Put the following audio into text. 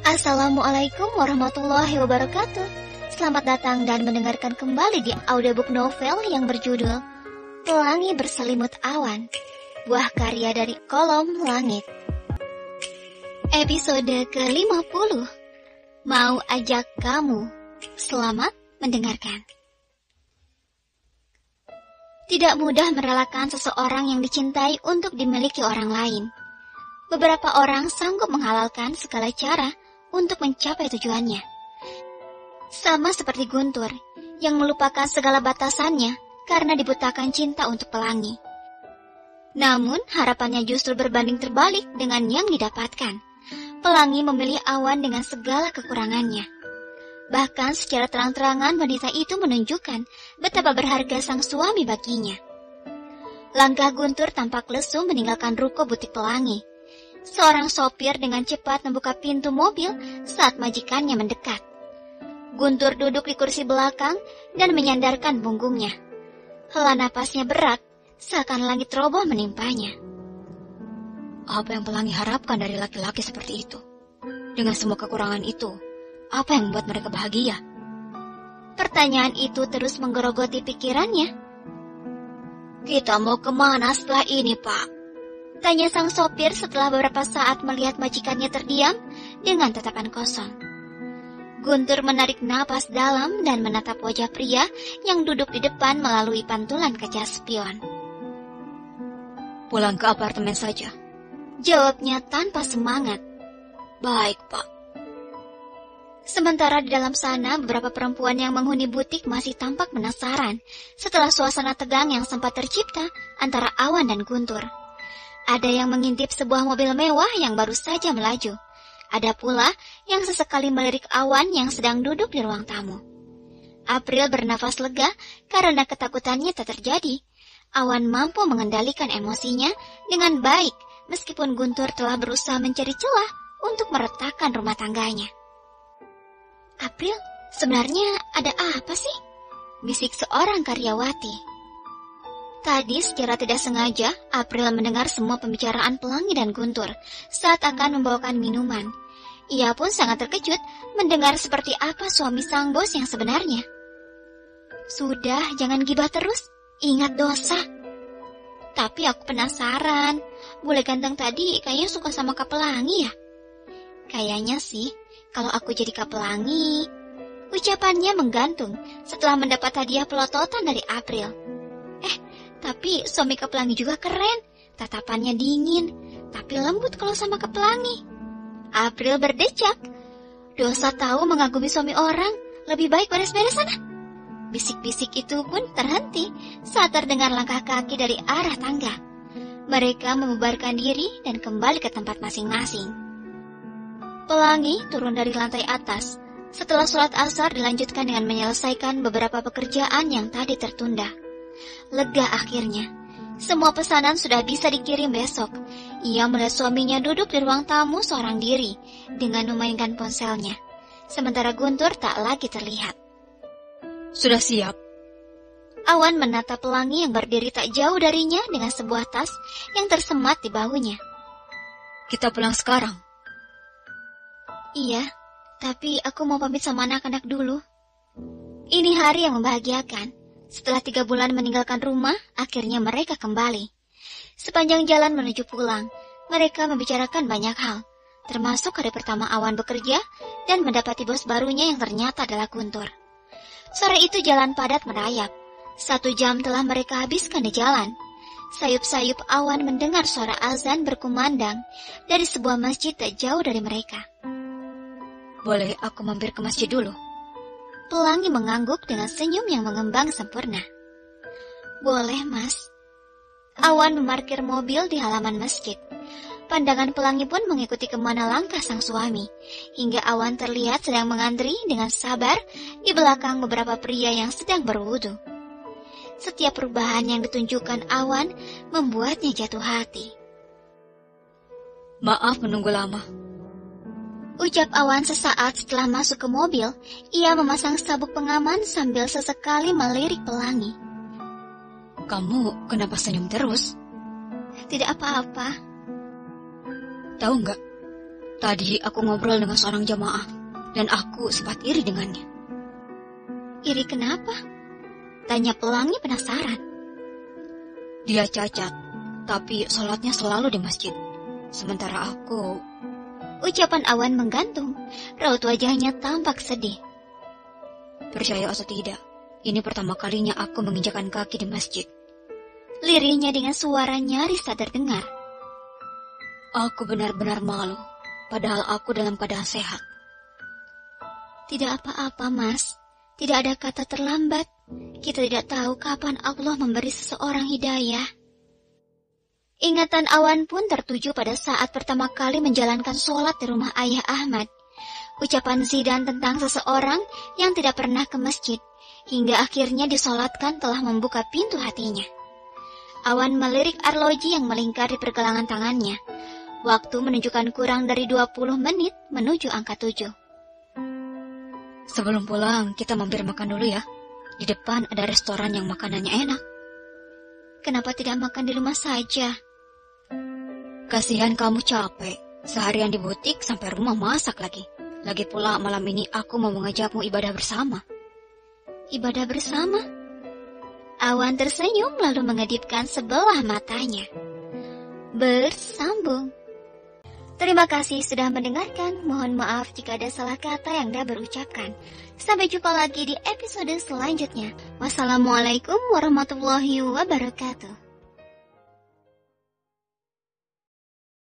Assalamualaikum warahmatullahi wabarakatuh. Selamat datang dan mendengarkan kembali di audiobook novel yang berjudul Pelangi Berselimut Awan, buah karya dari Kolom Langit. Episode ke-50, Mau Ajak Kamu. Selamat mendengarkan. Tidak mudah merelakan seseorang yang dicintai untuk dimiliki orang lain. Beberapa orang sanggup menghalalkan segala cara untuk mencapai tujuannya. Sama seperti Guntur, yang melupakan segala batasannya karena dibutakan cinta untuk Pelangi. Namun, harapannya justru berbanding terbalik dengan yang didapatkan. Pelangi memilih Awan dengan segala kekurangannya. Bahkan secara terang-terangan wanita itu menunjukkan betapa berharga sang suami baginya. Langkah Guntur tampak lesu meninggalkan ruko butik Pelangi. Seorang sopir dengan cepat membuka pintu mobil saat majikannya mendekat. Guntur duduk di kursi belakang dan menyandarkan punggungnya. Hela napasnya berat, seakan langit roboh menimpanya. Apa yang Pelangi harapkan dari laki-laki seperti itu? Dengan semua kekurangan itu, apa yang membuat mereka bahagia? Pertanyaan itu terus menggerogoti pikirannya. Kita mau kemana setelah ini, Pak? Tanya sang sopir setelah beberapa saat melihat majikannya terdiam dengan tatapan kosong. Guntur menarik napas dalam dan menatap wajah pria yang duduk di depan melalui pantulan kaca spion. Pulang ke apartemen saja, jawabnya tanpa semangat. Baik, Pak. Sementara di dalam sana, beberapa perempuan yang menghuni butik masih tampak penasaran setelah suasana tegang yang sempat tercipta antara Awan dan Guntur. Ada yang mengintip sebuah mobil mewah yang baru saja melaju. Ada pula yang sesekali melirik Awan yang sedang duduk di ruang tamu. April bernafas lega karena ketakutannya tak terjadi. Awan mampu mengendalikan emosinya dengan baik meskipun Guntur telah berusaha mencari celah untuk meretakkan rumah tangganya. April, sebenarnya ada apa sih? Bisik seorang karyawati. Tadi secara tidak sengaja, April mendengar semua pembicaraan Pelangi dan Guntur saat akan membawakan minuman. Ia pun sangat terkejut mendengar seperti apa suami sang bos yang sebenarnya. Sudah, jangan gibah terus. Ingat dosa. Tapi aku penasaran, bule ganteng tadi kayaknya suka sama Kak Pelangi ya? Kayaknya sih. Kalau aku jadi Kak Pelangi, ucapannya menggantung setelah mendapat hadiah pelototan dari April. Tapi suami Kak Pelangi juga keren, tatapannya dingin, tapi lembut kalau sama Kak Pelangi. April berdecak, dosa tahu mengagumi suami orang, lebih baik beres-beres sana. Bisik-bisik itu pun terhenti saat terdengar langkah kaki dari arah tangga. Mereka membubarkan diri dan kembali ke tempat masing-masing. Pelangi turun dari lantai atas. Setelah sholat asar dilanjutkan dengan menyelesaikan beberapa pekerjaan yang tadi tertunda. Lega akhirnya. Semua pesanan sudah bisa dikirim besok. Ia melihat suaminya duduk di ruang tamu seorang diri dengan memainkan ponselnya. Sementara Guntur tak lagi terlihat. Sudah siap? Awan menatap Pelangi yang berdiri tak jauh darinya dengan sebuah tas yang tersemat di bahunya. Kita pulang sekarang. Iya, tapi aku mau pamit sama anak-anak dulu. Ini hari yang membahagiakan. Setelah 3 bulan meninggalkan rumah, akhirnya mereka kembali. Sepanjang jalan menuju pulang, mereka membicarakan banyak hal, termasuk hari pertama Awan bekerja dan mendapati bos barunya yang ternyata adalah Guntur. Sore itu jalan padat merayap. 1 jam telah mereka habiskan di jalan. Sayup-sayup Awan mendengar suara azan berkumandang dari sebuah masjid tak jauh dari mereka. Boleh aku mampir ke masjid dulu? Pelangi mengangguk dengan senyum yang mengembang sempurna. Boleh, Mas. Awan memarkir mobil di halaman masjid. Pandangan Pelangi pun mengikuti kemana langkah sang suami, hingga Awan terlihat sedang mengantri dengan sabar di belakang beberapa pria yang sedang berwudu. Setiap perubahan yang ditunjukkan Awan membuatnya jatuh hati. Maaf menunggu lama. Ucap Awan sesaat setelah masuk ke mobil. Ia memasang sabuk pengaman sambil sesekali melirik Pelangi. Kamu kenapa senyum terus? Tidak apa-apa. Tahu nggak? Tadi aku ngobrol dengan seorang jamaah, dan aku sempat iri dengannya. Iri kenapa? Tanya pelangi penasaran. Dia cacat, tapi sholatnya selalu di masjid. Sementara aku... Ucapan Awan menggantung, raut wajahnya tampak sedih. Percaya atau tidak, ini pertama kalinya aku menginjakan kaki di masjid. Lirihnya dengan suara nyaris tak terdengar. Aku benar-benar malu, padahal aku dalam keadaan sehat. Tidak apa-apa, Mas. Tidak ada kata terlambat. Kita tidak tahu kapan Allah memberi seseorang hidayah. Ingatan Awan pun tertuju pada saat pertama kali menjalankan sholat di rumah Ayah Ahmad. Ucapan Zidan tentang seseorang yang tidak pernah ke masjid, hingga akhirnya disolatkan telah membuka pintu hatinya. Awan melirik arloji yang melingkar di pergelangan tangannya. Waktu menunjukkan kurang dari 20 menit menuju angka 7. Sebelum pulang, kita mampir makan dulu ya. Di depan ada restoran yang makanannya enak. Kenapa tidak makan di rumah saja? Kasihan kamu capek. Seharian di butik sampai rumah masak lagi. Lagi pula malam ini aku mau mengajakmu ibadah bersama. Ibadah bersama? Awan tersenyum lalu mengedipkan sebelah matanya. Bersambung. Terima kasih sudah mendengarkan. Mohon maaf jika ada salah kata yang dah berucapkan. Sampai jumpa lagi di episode selanjutnya. Wassalamualaikum warahmatullahi wabarakatuh.